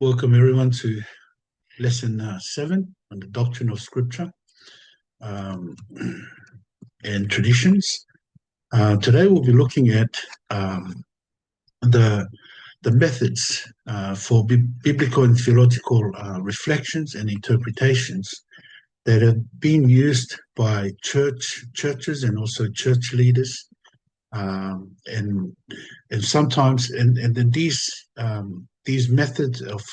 Welcome everyone to lesson 7 on the doctrine of scripture um, and traditions. Today we'll be looking at the methods for biblical and theological reflections and interpretations that have been used by churches and also church leaders, and sometimes and these methods of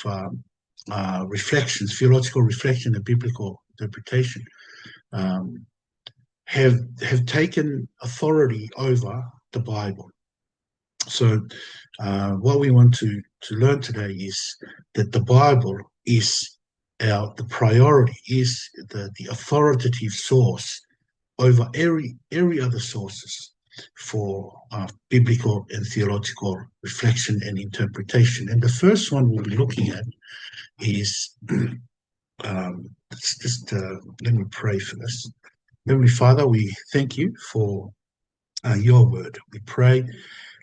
reflections, theological reflection and biblical interpretation, um, have taken authority over the Bible. So, what we want to learn today is that the Bible is the priority, is the authoritative source over every other sources for biblical and theological reflection and interpretation. And the first one we'll be looking at is let me pray first. Heavenly Father, we thank you for your word. We pray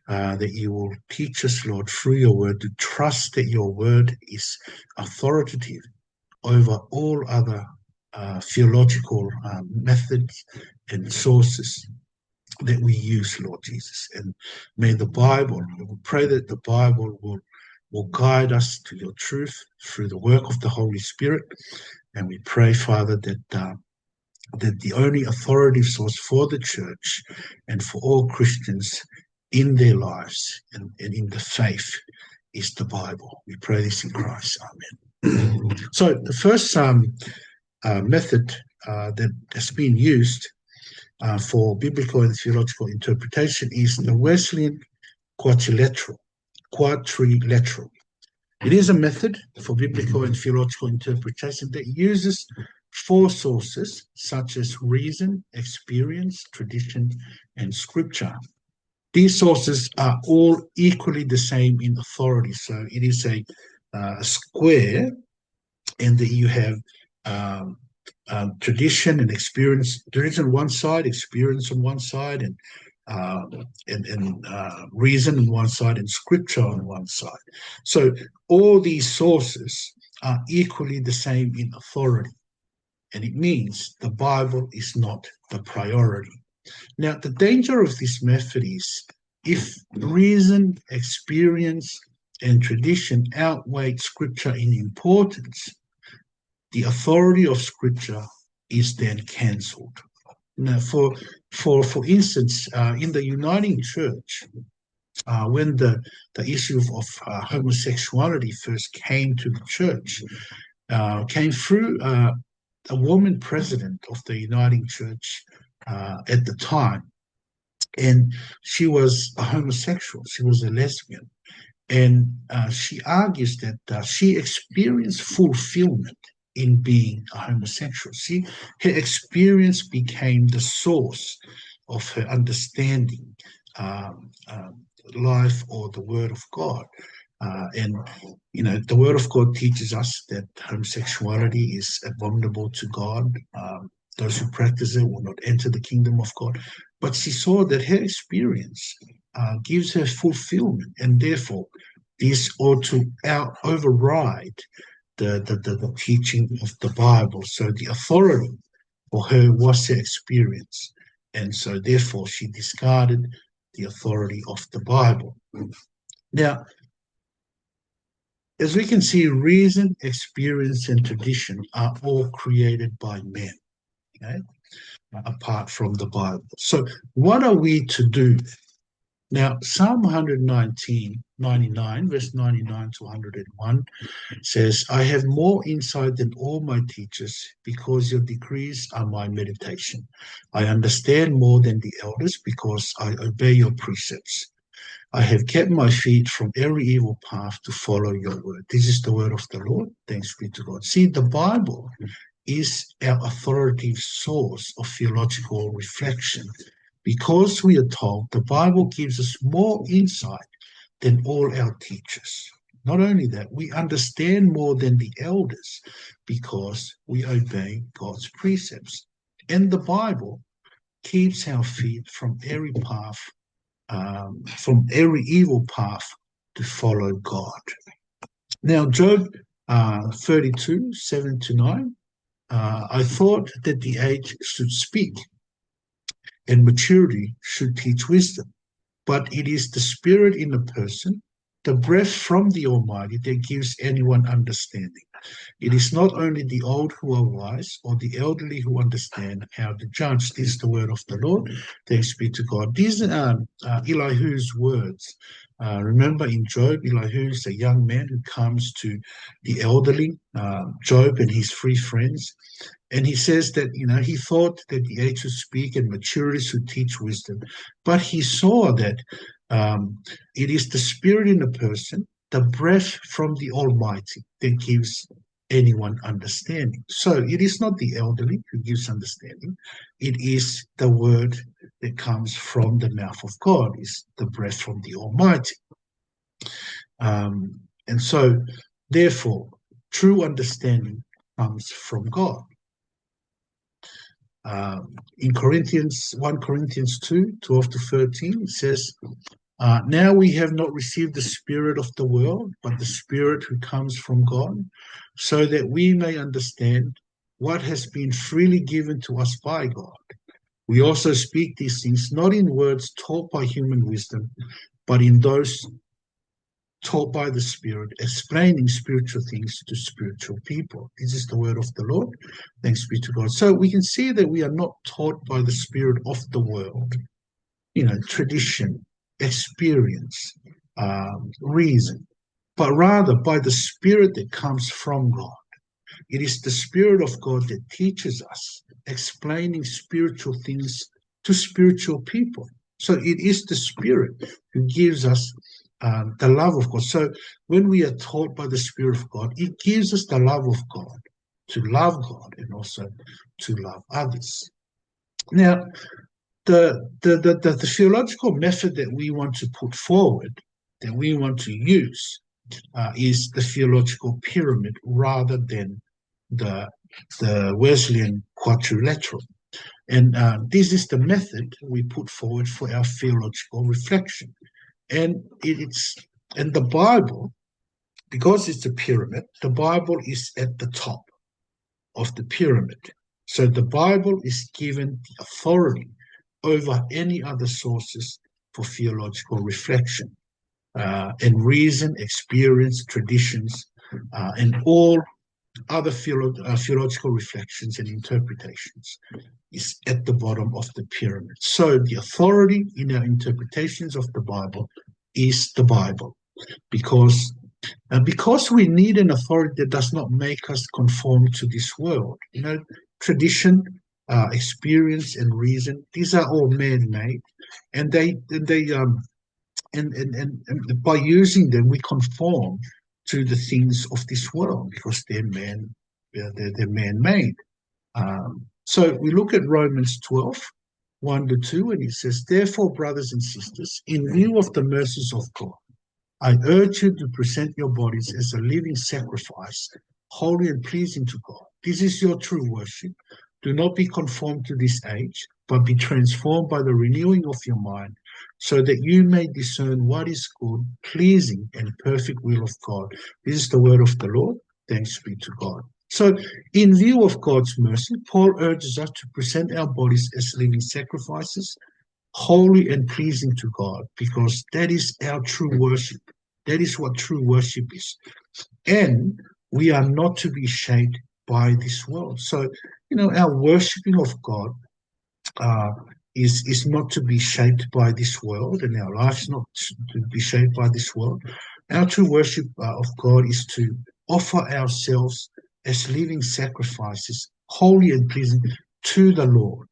that you will teach us, Lord, through your word, to trust that your word is authoritative over all other theological methods and sources that we use, Lord Jesus. And may the Bible, we pray that the Bible will guide us to your truth through the work of the Holy Spirit. And we pray, Father, that the only authoritative source for the church and for all Christians in their lives and in the faith is the Bible. We pray this in Christ. Amen. So the first method that has been used for biblical and theological interpretation is the Wesleyan quadrilateral. It is a method for biblical and theological interpretation that uses four sources such as reason, experience, tradition, and scripture. These sources are all equally the same in authority. So it is a square, and that you have tradition and experience. Tradition on one side, experience on one side, and reason on one side, and scripture on one side. So all these sources are equally the same in authority, and it means the Bible is not the priority. Now, the danger of this method is if reason, experience, and tradition outweigh scripture in importance, the authority of scripture is then cancelled. Now, for instance, in the Uniting Church, when the issue of homosexuality first came to the church, came through a woman president of the Uniting Church at the time, and she was a homosexual. She was a lesbian, and she argues that she experienced fulfillment in being a homosexual. See, her experience became the source of her understanding life or the Word of God. And, you know, the Word of God teaches us that homosexuality is abominable to God. Those who practice it will not enter the kingdom of God. But she saw that her experience gives her fulfillment, and therefore this ought to override the teaching of the Bible. So the authority for her was her experience, and so therefore she discarded the authority of the Bible. Now, as we can see, reason, experience, and tradition are all created by men, okay, apart from the Bible. So what are we to do? Now, Psalm 199, verse 99 to 101 says, I have more insight than all my teachers, because your decrees are my meditation. I understand more than the elders, because I obey your precepts. I have kept my feet from every evil path to follow your word. This is the word of the Lord. Thanks be to God. See, the Bible is our authoritative source of theological reflection, because we are told the Bible gives us more insight than all our teachers. Not only that, we understand more than the elders because we obey God's precepts. And the Bible keeps our feet from every path, from every evil path to follow God. Now, Job 32, 7 to 9, I thought that the age should speak and maturity should teach wisdom. But it is the spirit in a person, the breath from the Almighty, that gives anyone understanding. It is not only the old who are wise or the elderly who understand how to judge. This is the word of the Lord. Thanks be to God. These are Elihu's words. Remember in Job, Elihu is a young man who comes to the elderly, Job and his three friends, and he says that, he thought that the age should speak and maturity should teach wisdom. But he saw that it is the spirit in a person, the breath from the Almighty, that gives anyone understanding. So it is not the elderly who gives understanding. It is the word that comes from the mouth of God, is the breath from the Almighty. And so, therefore, true understanding comes from God. In 1 Corinthians 2, 12 to 13, it says, now we have not received the spirit of the world, but the Spirit who comes from God, so that we may understand what has been freely given to us by God. We also speak these things not in words taught by human wisdom, but in those taught by the Spirit, explaining spiritual things to spiritual people. This is the word of the Lord. Thanks be to God. So we can see that we are not taught by the spirit of the world, tradition, experience, reason, but rather by the Spirit that comes from God. It is the Spirit of God that teaches us, explaining spiritual things to spiritual people. So it is the Spirit who gives us the love of God. So when we are taught by the Spirit of God, it gives us the love of God, to love God and also to love others. Now, the theological method that we want to put forward, that we want to use, is the theological pyramid rather than the Wesleyan quadrilateral. And this is the method we put forward for our theological reflection. And the Bible, because it's a pyramid, the Bible is at the top of the pyramid. So the Bible is given the authority over any other sources for theological reflection, and reason, experience, traditions, and all other theological reflections and interpretations is at the bottom of the pyramid. So the authority in our interpretations of the Bible is the Bible, because we need an authority that does not make us conform to this world. Tradition, experience, and reason, these are all man-made, and and by using them, we conform to the things of this world because they're man-made. So we look at Romans 12, 1 to 2, and it says, therefore, brothers and sisters, in view of the mercies of God, I urge you to present your bodies as a living sacrifice, holy and pleasing to God. This is your true worship. Do not be conformed to this age, but be transformed by the renewing of your mind, so that you may discern what is good, pleasing, and perfect will of God. This is the word of the Lord. Thanks be to God. So, in view of God's mercy, Paul urges us to present our bodies as living sacrifices, holy and pleasing to God, because that is our true worship. That is what true worship is. And we are not to be shaped by this world. So, our worshiping of God is not to be shaped by this world, and our life is not to be shaped by this world. Our true worship of God is to offer ourselves as living sacrifices, holy and pleasing to the Lord.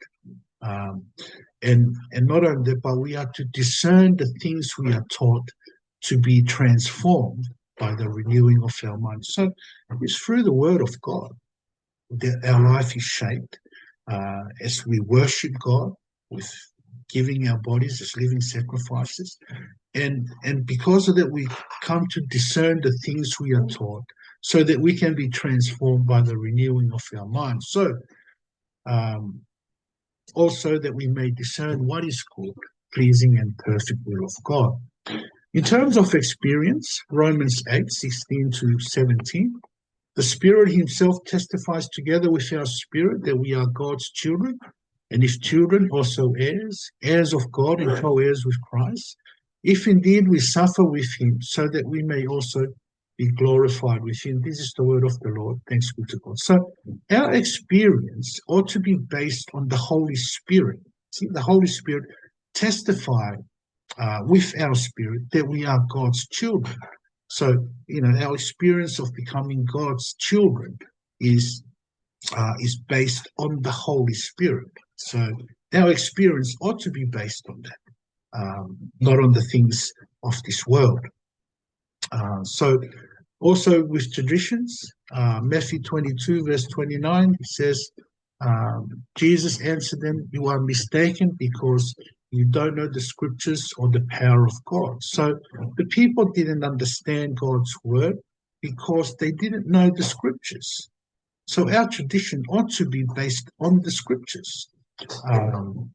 And not only that, but we are to discern the things we are taught, to be transformed by the renewing of our mind. So it's through the word of God that our life is shaped, as we worship God with giving our bodies as living sacrifices. And because of that, we come to discern the things we are taught, so that we can be transformed by the renewing of our mind. So also that we may discern what is good, pleasing, and perfect will of God. In terms of experience, Romans 8:16-17, the Spirit himself testifies together with our spirit that we are God's children, and if children, also heirs, heirs of God and co-heirs with Christ, if indeed we suffer with him, so that we may also be glorified with him. This is the word of the Lord. Thanks be to God. So our experience ought to be based on the Holy Spirit. See, the Holy Spirit testifies with our spirit that we are God's children. So, our experience of becoming God's children is based on the Holy Spirit. So our experience ought to be based on that, not on the things of this world. So also with traditions, Matthew 22, verse 29, it says, Jesus answered them, "You are mistaken because you don't know the scriptures or the power of God." So the people didn't understand God's word because they didn't know the scriptures. So our tradition ought to be based on the scriptures. And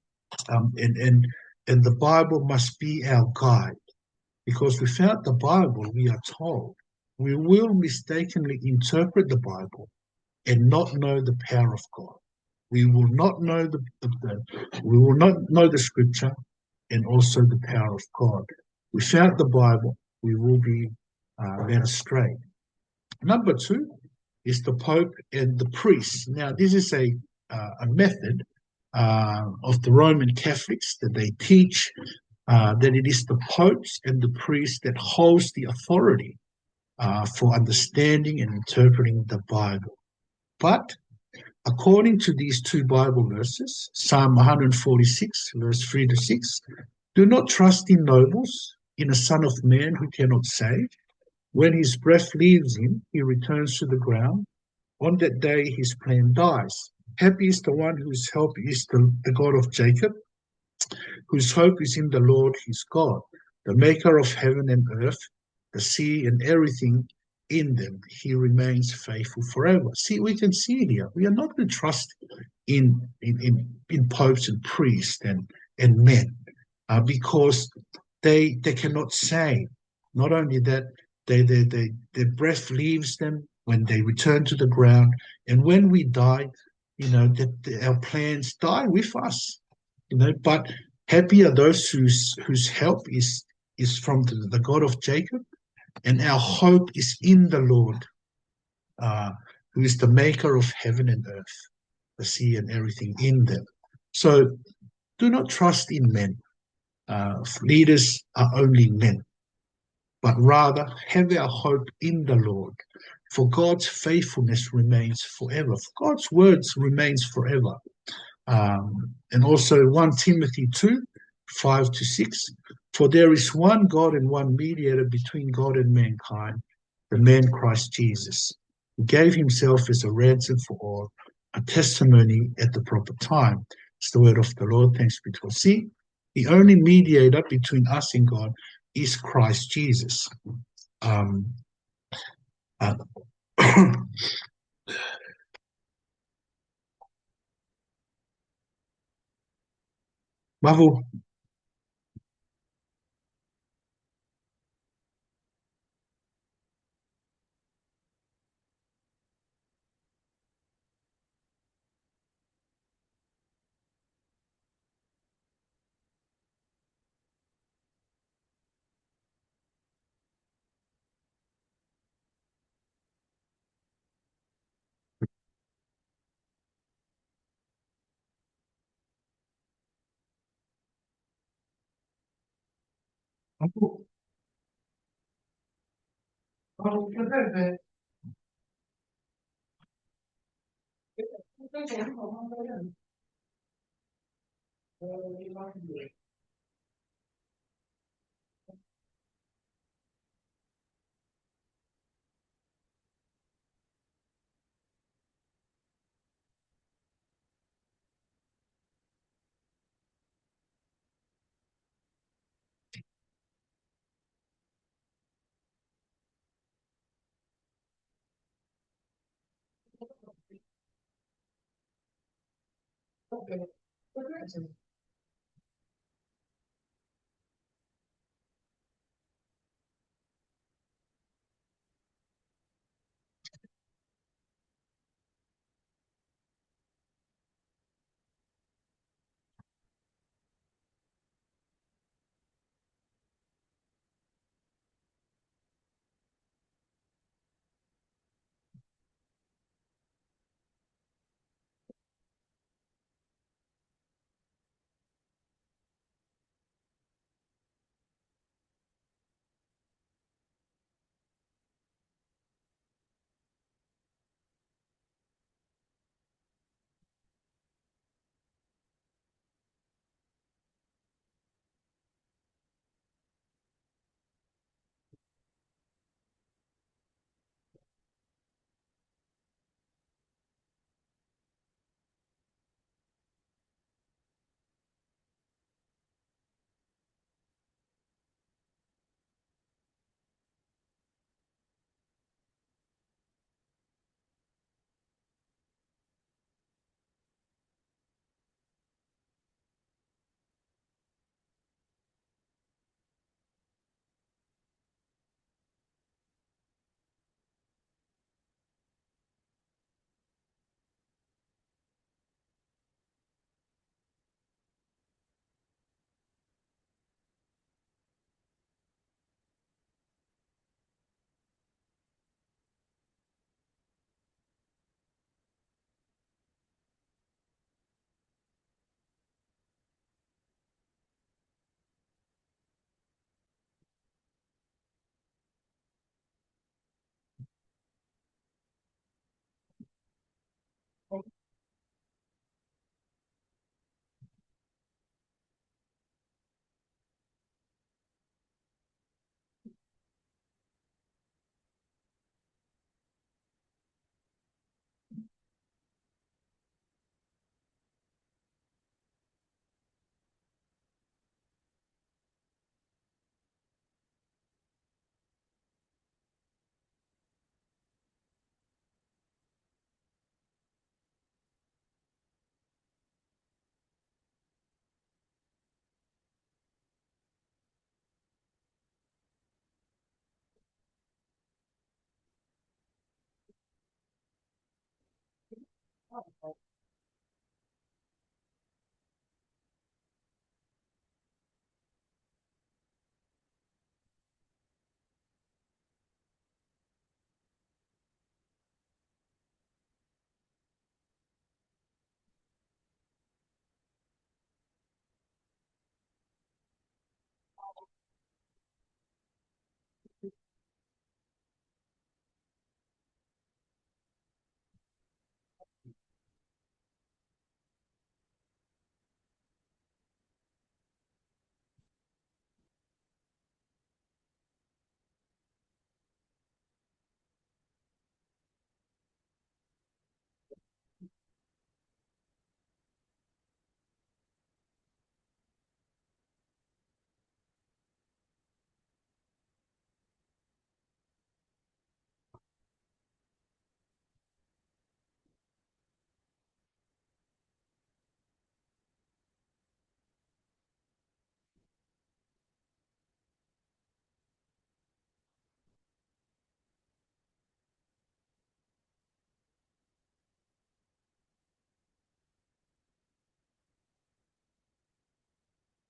the Bible must be our guide, because without the Bible, we are told, we will mistakenly interpret the Bible and not know the power of God. We will not know we will not know the scripture and also the power of God. Without the Bible, we will be led astray. Number two is the Pope and the priests. Now, this is a method of the Roman Catholics that they teach that it is the popes and the priests that holds the authority for understanding and interpreting the Bible. But according to these two Bible verses, Psalm 146, verse 3-6, do not trust in nobles, in a son of man who cannot save. When his breath leaves him, he returns to the ground. On that day, his plan dies. Happy is the one whose help is the God of Jacob, whose hope is in the Lord his God, the maker of heaven and earth, the sea and everything in them. He remains faithful forever. See, we can see here, we are not to trust in popes and priests and men because they cannot save. Not only that, their breath leaves them when they return to the ground, and when we die, that our plans die with us. But happy are those whose help is from the God of Jacob, and our hope is in the Lord, who is the maker of heaven and earth, the sea and everything in them. So do not trust in men. Leaders are only men, but rather have our hope in the Lord. For God's faithfulness remains forever. For God's words remains forever. And also 1 Timothy 2, 5-6. For there is one God and one mediator between God and mankind, the man Christ Jesus, who gave himself as a ransom for all, a testimony at the proper time. It's the word of the Lord. Thanks be to God. See, the only mediator between us and God is Christ Jesus. Marvel.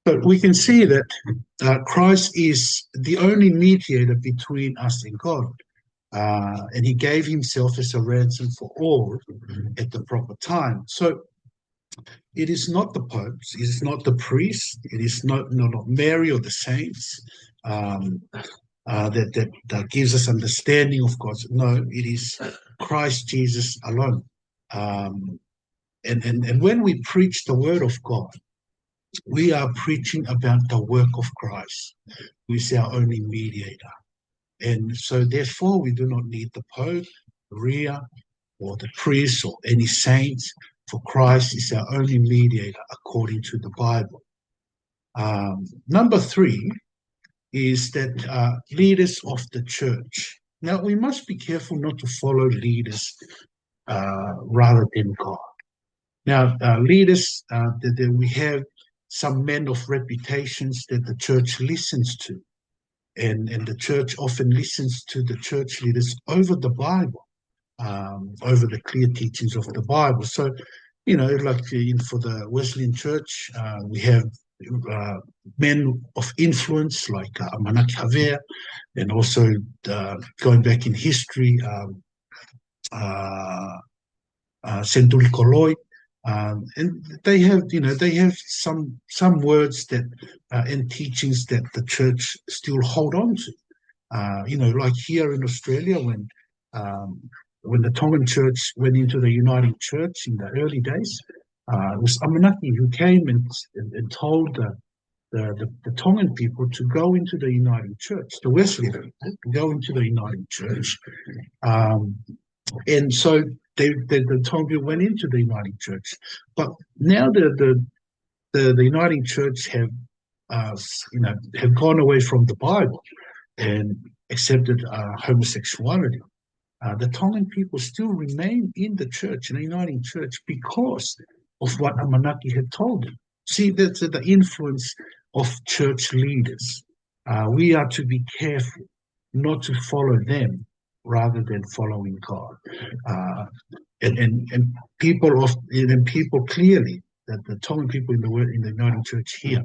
But we can see that Christ is the only mediator between us and God. And he gave himself as a ransom for all at the proper time. So it is not the popes, it is not the priests, it is not Mary or the saints that gives us understanding of God. No, it is Christ Jesus alone. Um, and when we preach the word of God, we are preaching about the work of Christ, who is our only mediator. And so, therefore, we do not need the Pope, Maria, or the priest, or any saints, for Christ is our only mediator according to the Bible. Number three is that leaders of the church. Now, we must be careful not to follow leaders rather than God. Now, leaders that we have some men of reputations that the church listens to, and the church often listens to the church leaders over the Bible, over the clear teachings of the Bible. So, like for the Wesleyan Church, we have men of influence like Amanaki Haver, and also going back in history, Sentuli Koloi. And they have some words that and teachings that the church still hold on to. Like here in Australia, when the Tongan Church went into the Uniting Church in the early days, it was Amanaki who came and told the Tongan people to go into the Uniting Church, the Wesleyan people, to go into the Uniting Church. And so the Tongan people went into the Uniting Church. But now the Uniting Church have gone away from the Bible and accepted homosexuality. The Tongan people still remain in the church, in the Uniting Church, because of what Amanaki had told them. See, that's the influence of church leaders. We are to be careful not to follow them rather than following God. And people clearly, that the Tongan people in the Uniting Church here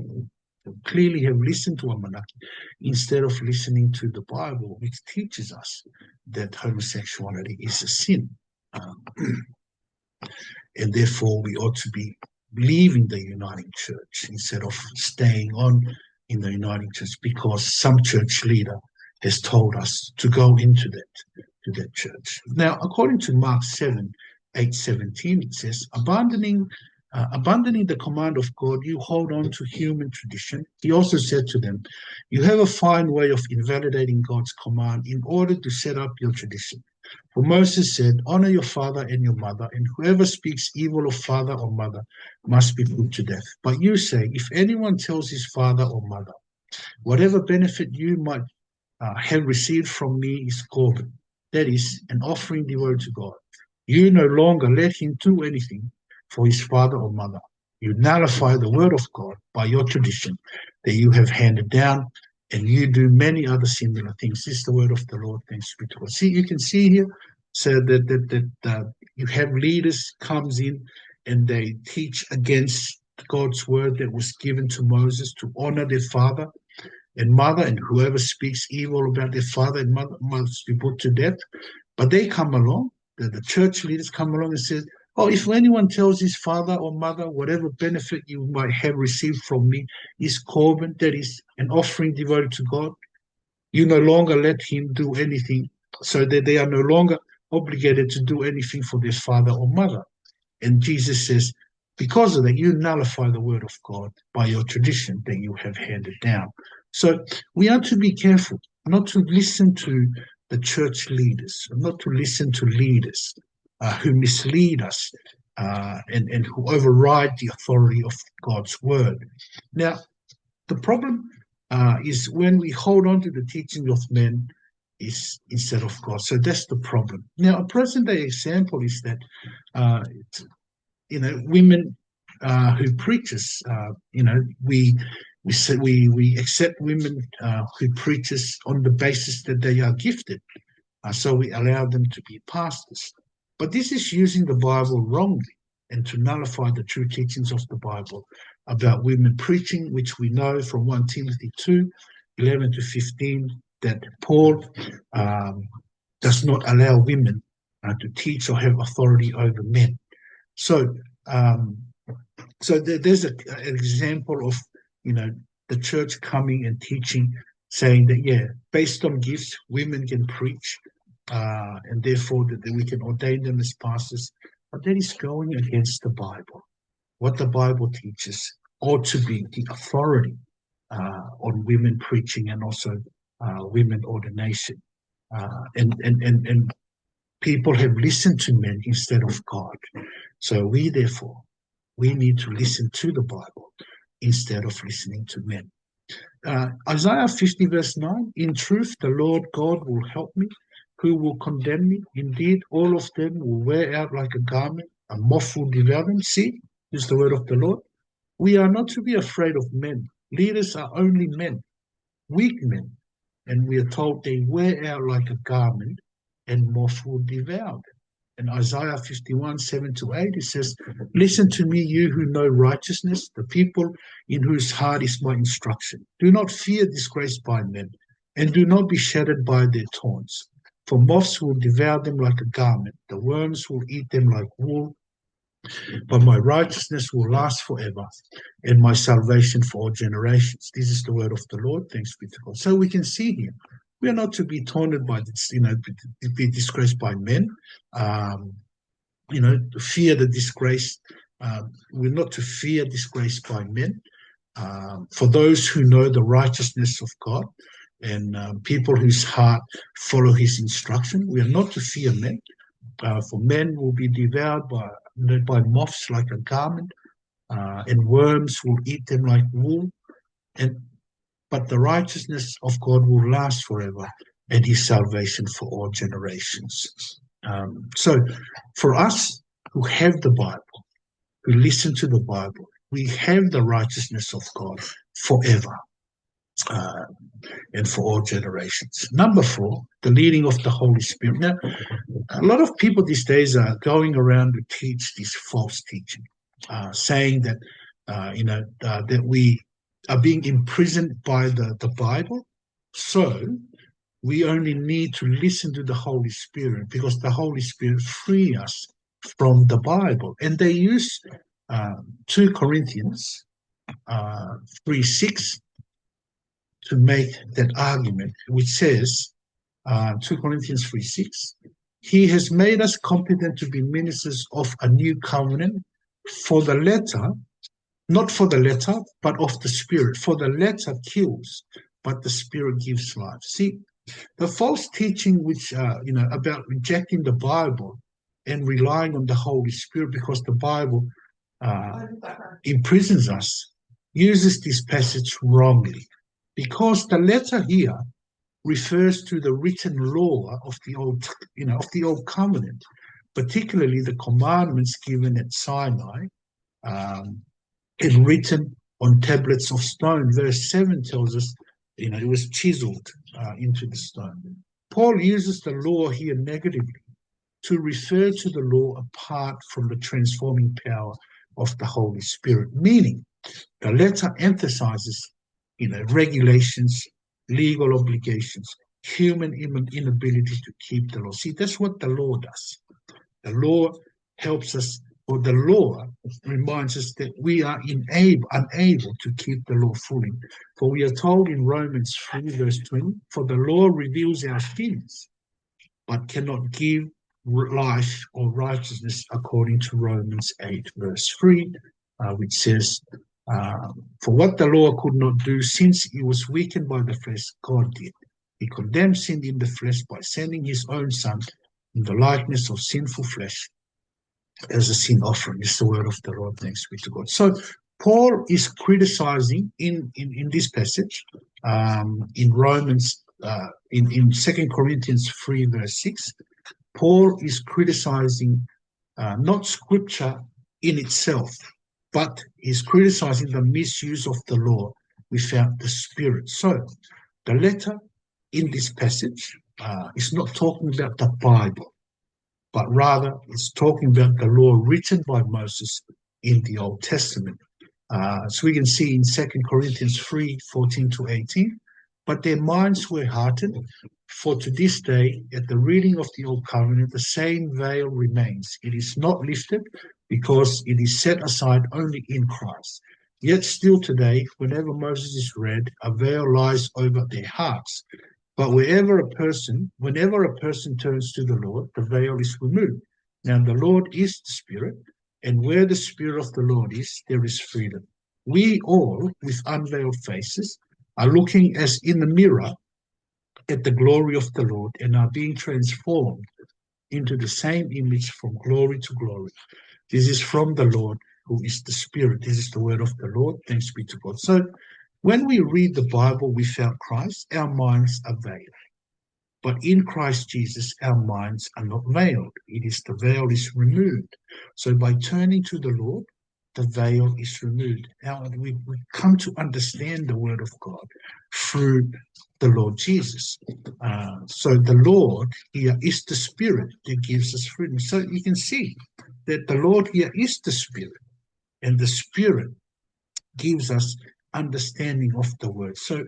clearly have listened to Amanaki instead of listening to the Bible, which teaches us that homosexuality is a sin. And therefore, we ought to be leaving the Uniting Church instead of staying on in the Uniting Church, because some church leader has told us to go into that church. Now, according to Mark 7:8-17, it says, abandoning the command of God, you hold on to human tradition. He also said to them, you have a fine way of invalidating God's command in order to set up your tradition. For Moses said, honor your father and your mother, and whoever speaks evil of father or mother must be put to death. But you say, if anyone tells his father or mother, whatever benefit you might have received from me is korban, that is, an offering devoted to God. You no longer let him do anything for his father or mother. You nullify the word of God by your tradition that you have handed down, and you do many other similar things. This is the word of the Lord. Thanks be to God. See, you can see here, so that you have leaders comes in and they teach against God's word that was given to Moses to honor their father and mother, and whoever speaks evil about their father and mother must be put to death. But they come along, the church leaders come along and says, oh, if anyone tells his father or mother, whatever benefit you might have received from me is korban, that is an offering devoted to God, you no longer let him do anything, so that they are no longer obligated to do anything for their father or mother. And Jesus says, because of that, you nullify the word of God by your tradition that you have handed down. So we are to be careful not to listen to the church leaders, not to listen to leaders who mislead us and who override the authority of God's word. Now, the problem is when we hold on to the teaching of men instead of God. So that's the problem. Now, a present-day example is that women who preaches. We accept women who preaches on the basis that they are gifted. So we allow them to be pastors. But this is using the Bible wrongly and to nullify the true teachings of the Bible about women preaching, which we know from 1 Timothy 2:11-15, that Paul does not allow women to teach or have authority over men. So there's an example of, the church coming and teaching, saying that, based on gifts, women can preach, and therefore that we can ordain them as pastors. But that is going against the Bible. What the Bible teaches ought to be the authority on women preaching and also women ordination. And people have listened to men instead of God. So we need to listen to the Bible instead of listening to men. Isaiah 50 verse 9, in truth, the Lord God will help me. Who will condemn me? Indeed, all of them will wear out like a garment. A moth will devour them. See, is the word of the Lord. We are not to be afraid of men. Leaders are only men, weak men. And we are told they wear out like a garment and moth will devour them. In Isaiah 51, 7-8, it says, listen to me, you who know righteousness, the people in whose heart is my instruction. Do not fear disgrace by men, and do not be shattered by their taunts. For moths will devour them like a garment, the worms will eat them like wool, but my righteousness will last forever, and my salvation for all generations. This is the word of the Lord. Thanks be to God. So we can see here, we are not to be taunted by this, be disgraced by men, to fear the disgrace. We're not to fear disgrace by men. For those who know the righteousness of God and people whose heart follow his instruction, we are not to fear men. For men will be devoured by moths like a garment, and worms will eat them like wool. But the righteousness of God will last forever, and his salvation for all generations. So for us who have the Bible, who listen to the Bible, we have the righteousness of God forever and for all generations. Number 4, the leading of the Holy Spirit. Now, a lot of people these days are going around to teach this false teaching, saying that, that we are being imprisoned by the Bible. So we only need to listen to the Holy Spirit because the Holy Spirit frees us from the Bible. And they use 2 Corinthians 3:6 to make that argument, which says, 2 Corinthians 3:6, he has made us competent to be ministers of a new covenant for the letter, not for the letter, but of the Spirit. For the letter kills, but the Spirit gives life. See, the false teaching which, about rejecting the Bible and relying on the Holy Spirit because the Bible imprisons us, uses this passage wrongly. Because the letter here refers to the written law of the old covenant, particularly the commandments given at Sinai, and written on tablets of stone. Verse 7 tells us, it was chiseled into the stone. Paul uses the law here negatively to refer to the law apart from the transforming power of the Holy Spirit, meaning the letter emphasizes, regulations, legal obligations, human inability to keep the law. See, that's what the law does. The law helps us, or the law reminds us that we are unable to keep the law fully. For we are told in Romans 3, verse 20, for the law reveals our sins, but cannot give life or righteousness, according to Romans 8, verse 3, which says, for what the law could not do, since it was weakened by the flesh, God did. He condemned sin in the flesh by sending his own Son in the likeness of sinful flesh as a sin offering. It's the word of the Lord. Thanks be to God. So Paul is criticizing in this passage, in Romans, in 2 Corinthians 3, verse 6, Paul is criticizing not scripture in itself, but he's criticizing the misuse of the law without the Spirit. So the letter in this passage is not talking about the Bible, but rather it's talking about the law written by Moses in the Old Testament. So we can see in 2 Corinthians 3, 14 to 18, but their minds were hardened, for to this day, at the reading of the Old Covenant, the same veil remains. It is not lifted because it is set aside only in Christ. Yet still today, whenever Moses is read, a veil lies over their hearts. But whenever a person turns to the Lord, the veil is removed. Now the Lord is the Spirit, and where the Spirit of the Lord is, there is freedom. We all, with unveiled faces, are looking as in the mirror at the glory of the Lord and are being transformed into the same image from glory to glory. This is from the Lord, who is the Spirit. This is the word of the Lord. Thanks be to God. So when we read the Bible without Christ, our minds are veiled. But in Christ Jesus, our minds are not veiled. The veil is removed. So by turning to the Lord, the veil is removed. Now we come to understand the word of God through the Lord Jesus. So the Lord here is the Spirit that gives us freedom. So you can see that the Lord here is the Spirit, and the Spirit gives us understanding of the word. So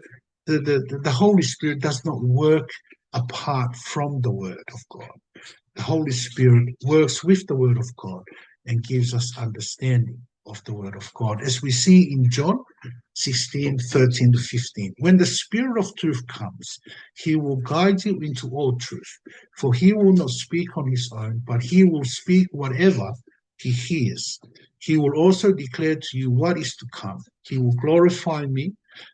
the Holy Spirit does not work apart from the word of God. The Holy Spirit works with the word of God and gives us understanding of the word of God. As we see in John 16, 13 to 15, when the Spirit of truth comes, he will guide you into all truth, for he will not speak on his own, but he will speak whatever he hears. He will also declare to you what is to come. He will glorify me,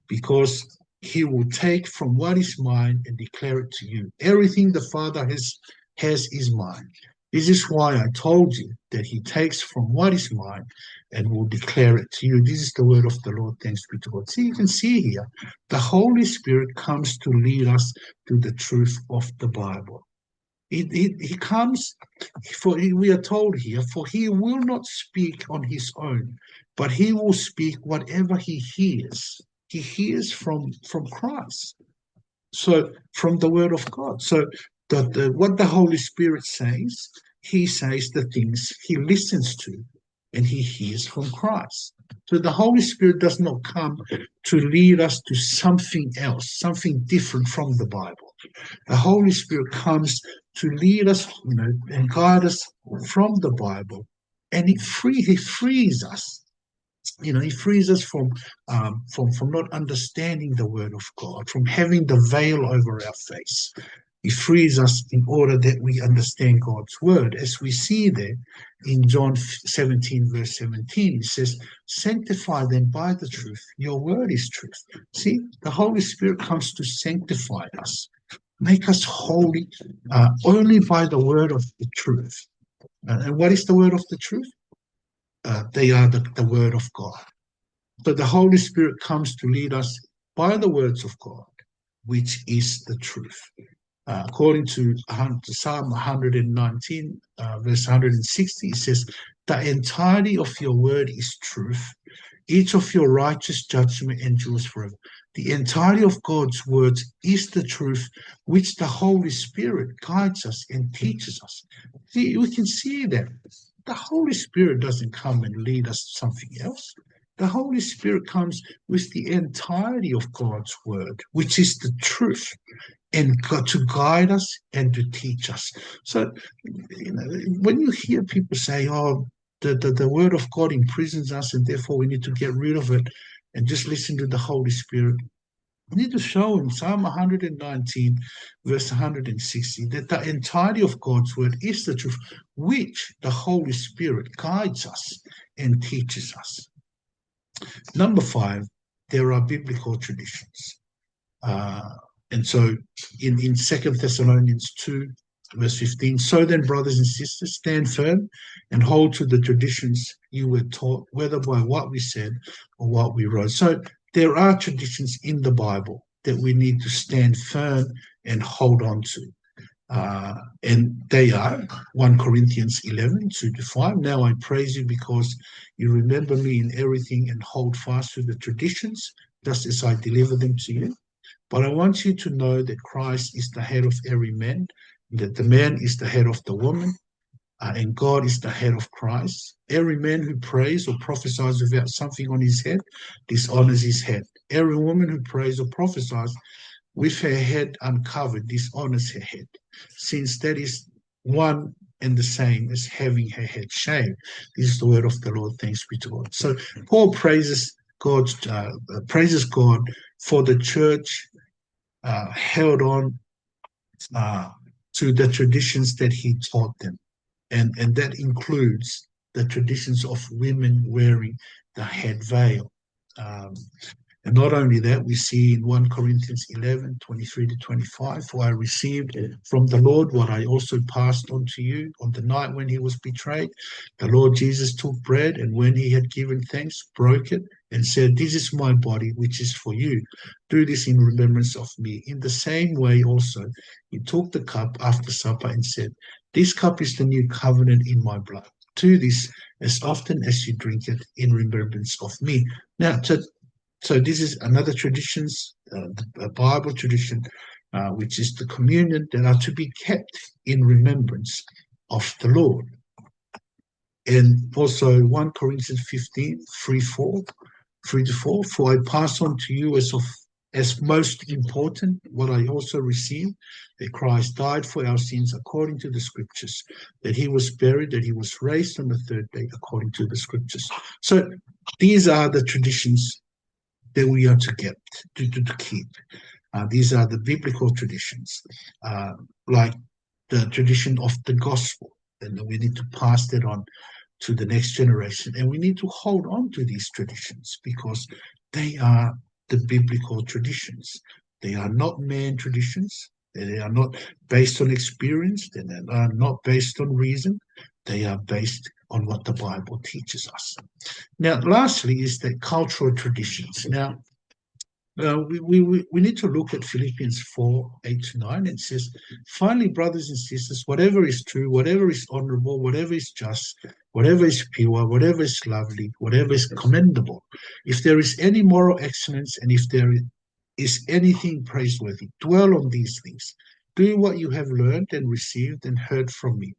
because he will take from what is mine and declare it to you. Everything the Father has is mine. This is why I told you that he takes from what is mine and will declare it to you. This is the word of the Lord. Thanks be to God. See, you can see here, the Holy Spirit comes to lead us to the truth of the Bible. He comes, we are told here, for he will not speak on his own, but he will speak whatever he hears. He hears from Christ, so from the word of God. So what the Holy Spirit says, he says the things he listens to and he hears from Christ. So the Holy Spirit does not come to lead us to something else, something different from the Bible. The Holy Spirit comes to lead us, and guide us from the Bible, and he frees us. He frees us from not understanding the word of God, from having the veil over our face. He frees us in order that we understand God's word. As we see there in John 17, verse 17, it says, sanctify them by the truth. Your word is truth. See, the Holy Spirit comes to sanctify us, make us holy, only by the word of the truth. And what is the word of the truth? They are the word of God. So the Holy Spirit comes to lead us by the words of God, which is the truth. According to Psalm 119, verse 160, it says, the entirety of your word is truth. Each of your righteous judgment endures forever. The entirety of God's words is the truth which the Holy Spirit guides us and teaches us. See, we can see that the Holy Spirit doesn't come and lead us to something else. The Holy Spirit comes with the entirety of God's word, which is the truth, and to guide us and to teach us. So, when you hear people say, "Oh, the word of God imprisons us, and therefore we need to get rid of it and just listen to the Holy Spirit," we need to show in Psalm 119, verse 160, that the entirety of God's word is the truth, which the Holy Spirit guides us and teaches us. Number 5, there are biblical traditions. And so in 2 Thessalonians 2, verse 15, so then, brothers and sisters, stand firm and hold to the traditions you were taught, whether by what we said or what we wrote. So there are traditions in the Bible that we need to stand firm and hold on to. And they are 1 Corinthians 11, 2-5. Now I praise you because you remember me in everything and hold fast to the traditions, just as I deliver them to you. But I want you to know that Christ is the head of every man, that the man is the head of the woman, and God is the head of Christ. Every man who prays or prophesies without something on his head dishonors his head. Every woman who prays or prophesies with her head uncovered dishonors her head, since that is one and the same as having her head shaved. This is the word of the Lord. Thanks be to God. So Paul praises God for the church held on to the traditions that he taught them. And that includes the traditions of women wearing the head veil. And not only that, we see in 1 Corinthians 11, 23-25, for I received from the Lord what I also passed on to you on the night when he was betrayed. The Lord Jesus took bread, and when he had given thanks, broke it and said, this is my body, which is for you. Do this in remembrance of me. In the same way also, he took the cup after supper and said, this cup is the new covenant in my blood. Do this as often as you drink it in remembrance of me. Now, so this is another traditions, a Bible tradition, which is the communion that are to be kept in remembrance of the Lord. And also 1 Corinthians 15, 3-4, for I pass on to you as most important what I also received, that Christ died for our sins according to the scriptures, that he was buried, that he was raised on the third day according to the scriptures. So these are the traditions that we are to keep. These are the biblical traditions, like the tradition of the gospel, and we need to pass that on to the next generation. And we need to hold on to these traditions because they are the biblical traditions. They are not man traditions. They are not based on experience. They are not based on reason. They are based on what the Bible teaches us. Now, lastly, is the cultural traditions. Now, we need to look at Philippians 4, 8-9. It says, finally, brothers and sisters, whatever is true, whatever is honorable, whatever is just, whatever is pure, whatever is lovely, whatever is commendable, if there is any moral excellence and if there is anything praiseworthy, dwell on these things. Do what you have learned and received and heard from me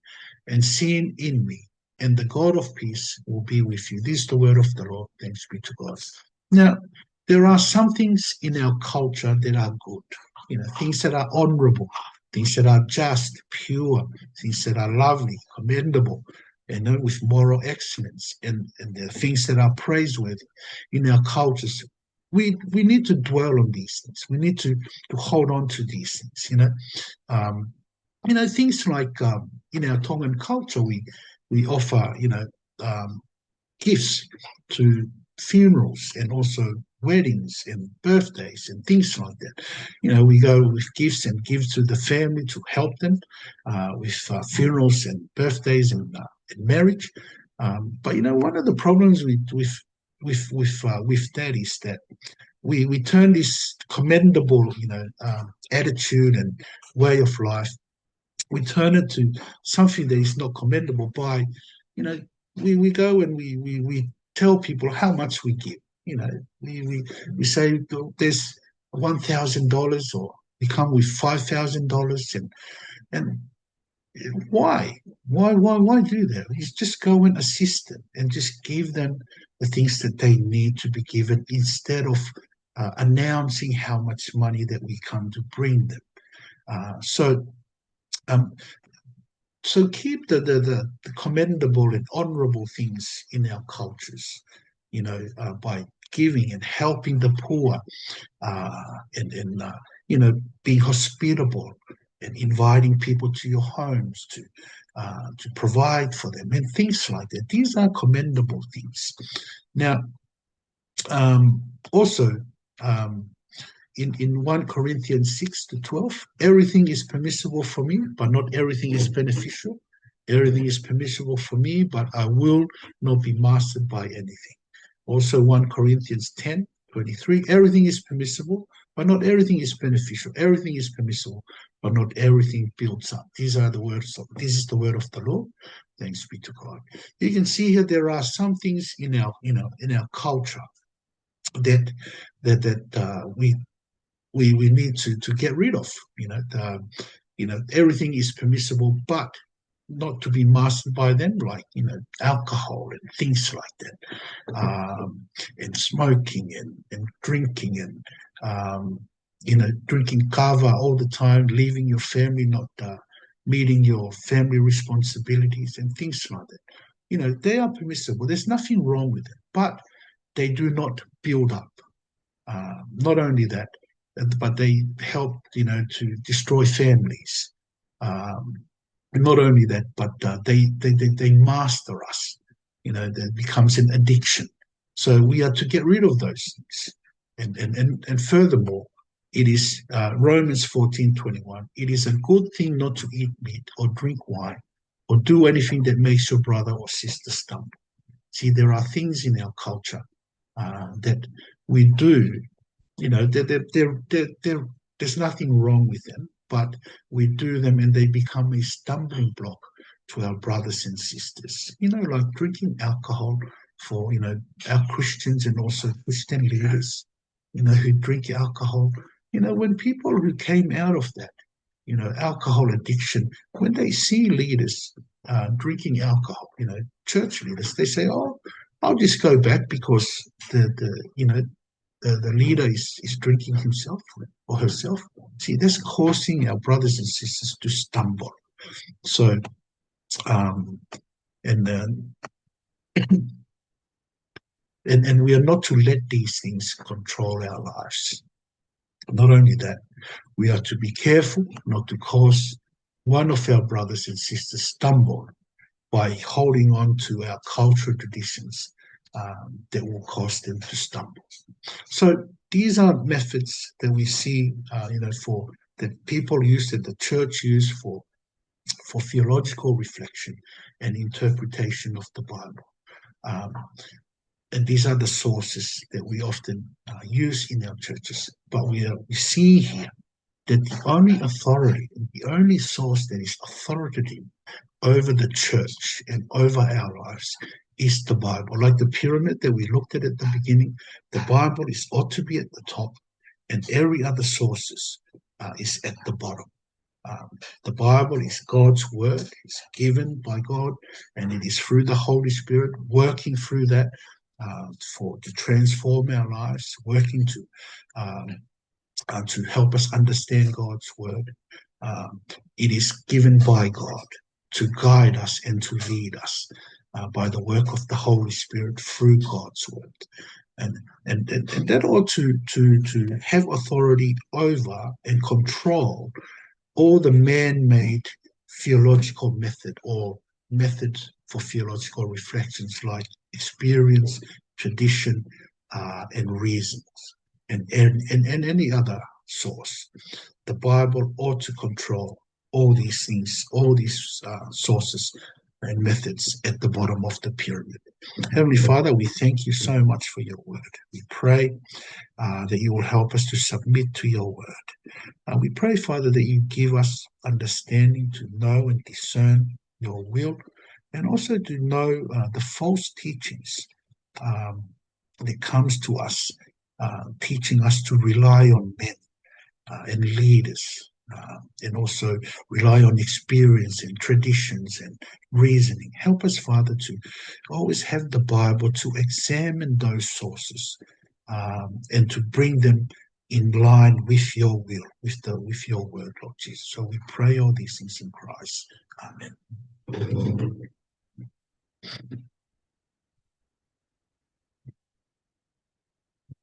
and seen in me, and the God of peace will be with you. This is the word of the Lord. Thanks be to God. Now, there are some things in our culture that are good, things that are honorable, things that are just, pure, things that are lovely, commendable, with moral excellence, and the things that are praiseworthy in our cultures. We need to dwell on these things. We need to hold on to these things. Things like in our Tongan culture, we offer gifts to funerals and also weddings and birthdays and things like that. We go with gifts and give to the family to help them with funerals and birthdays and marriage. But one of the problems with that is that we turn this commendable attitude and way of life, we turn it to something that is not commendable by we go and we tell people how much we give. We say there's $1,000, or we come with $5,000, and why? Why do that? You just go and assist them and just give them the things that they need to be given, instead of announcing how much money that we come to bring them. So um, so keep the commendable and honorable things in our cultures, by giving and helping the poor, and being hospitable and inviting people to your homes to provide for them and things like that. These are commendable things. Now, also, um, in 1 Corinthians 6-12, everything is permissible for me, but not everything is beneficial. Everything is permissible for me, but I will not be mastered by anything. Also 1 Corinthians 10:23, everything is permissible, but not everything is beneficial. Everything is permissible, but not everything builds up. This is the word of the Lord. Thanks be to God. You can see here there are some things in our culture that we need to get rid of. Everything is permissible, but not to be mastered by them, like alcohol and things like that, and smoking and drinking, and drinking kava all the time, leaving your family, not meeting your family responsibilities and things like that. They are permissible. There's nothing wrong with it, but they do not build up. Not only that, but they help, to destroy families. Um, not only that, but they master us. That becomes an addiction. So we are to get rid of those things. And furthermore, it is Romans 14:21. It is a good thing not to eat meat or drink wine or do anything that makes your brother or sister stumble. See, there are things in our culture that we do. There's nothing wrong with them, but we do them and they become a stumbling block to our brothers and sisters. Like drinking alcohol for, our Christians and also Christian leaders, who drink alcohol. When people who came out of that, alcohol addiction, when they see leaders drinking alcohol, church leaders, they say, "Oh, I'll just go back because the leader is drinking himself or herself." See, that's causing our brothers and sisters to stumble. So, um, and and we are not to let these things control our lives. Not only that, we are to be careful not to cause one of our brothers and sisters stumble by holding on to our cultural traditions that will cause them to stumble. So these are methods that we see, for that people use, that the church use for theological reflection and interpretation of the Bible. And these are the sources that we often use in our churches. But we see here that the only authority, the only source that is authoritative over the church and over our lives is the Bible. Like the pyramid that we looked at the beginning, the Bible ought to be at the top, and every other sources is at the bottom. The Bible is God's word. It's given by God, and it is through the Holy Spirit working through that to transform our lives, working to help us understand God's word. It is given by God to guide us and to lead us by the work of the Holy Spirit through God's word. And that ought to have authority over and control all the man-made theological method or methods for theological reflections like experience, tradition, and reasons, and any other source. The Bible ought to control all these things, all these sources and methods at the bottom of the pyramid. Heavenly Father, we thank you so much for your word. We pray that you will help us to submit to your word. We pray, Father, that you give us understanding to know and discern your will, and also to know the false teachings that comes to us, teaching us to rely on men and leaders, and also rely on experience and traditions and reasoning. Help us, Father, to always have the Bible, to examine those sources, and to bring them in line with your will, with your word, Lord Jesus. So we pray all these things in Christ. Amen.